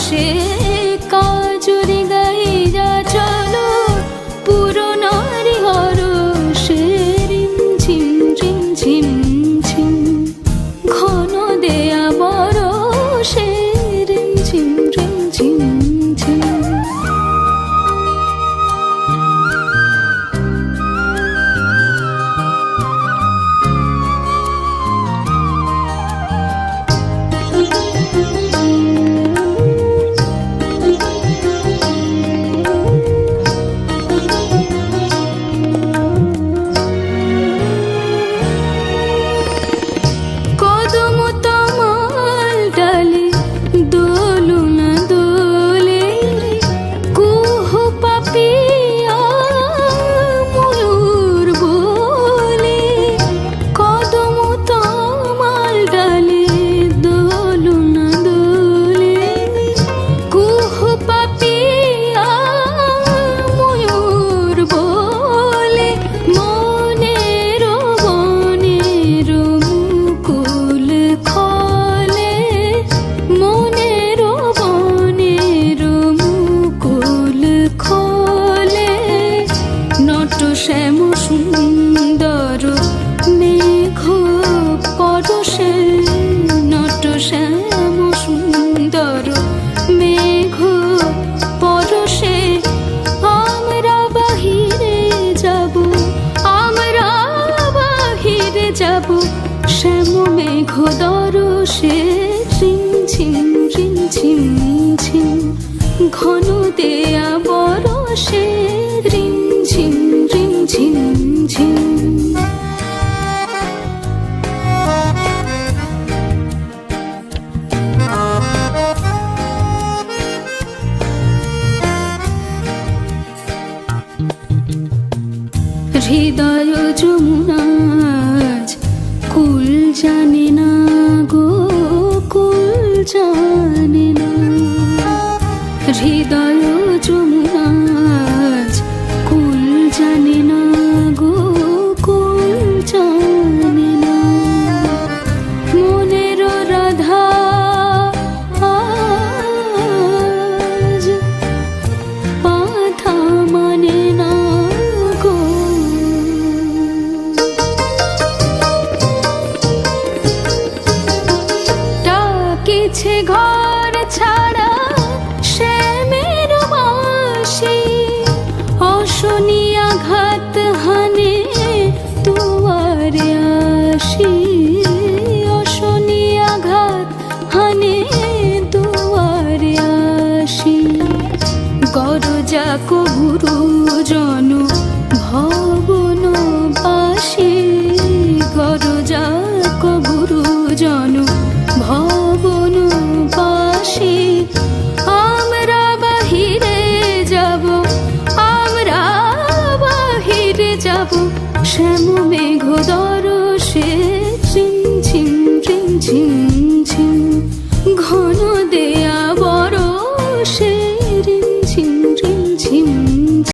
সে কাজরি গাইয়া চলো পুরনারি হরষে রিমঝিম রিমঝিম ঝিম ঘন দেয়া বরষে রিমঝিম রিমঝিম ঝিম। শ্যাম সুন্দর মেঘ পরশে নট শ্যাম সুন্দর মেঘ পরশে আমরা বাহিরে যাব, আমরা বাহিরে যাব শ্যাম মেঘ দরশে রিমঝিম রিমঝিম ঝিম ঘন দেয়া বরষে রিমঝিম রিমঝিম ঝিম। হৃদয় যমুনাজ কুল জানে না গো কুল জানে না, হৃদয় যমুনাজ কুল জানে না গো কুল জানে না। মনের রাধা আজ বাধা মানে না গো। ডাকিছে ঘর ছাড়া শ্যামের বাঁশি, অশনি আঘাত হানে দুয়ারে আসি, অশনি আঘাত হানে দুয়ারে আসি। গরজা গুরুজন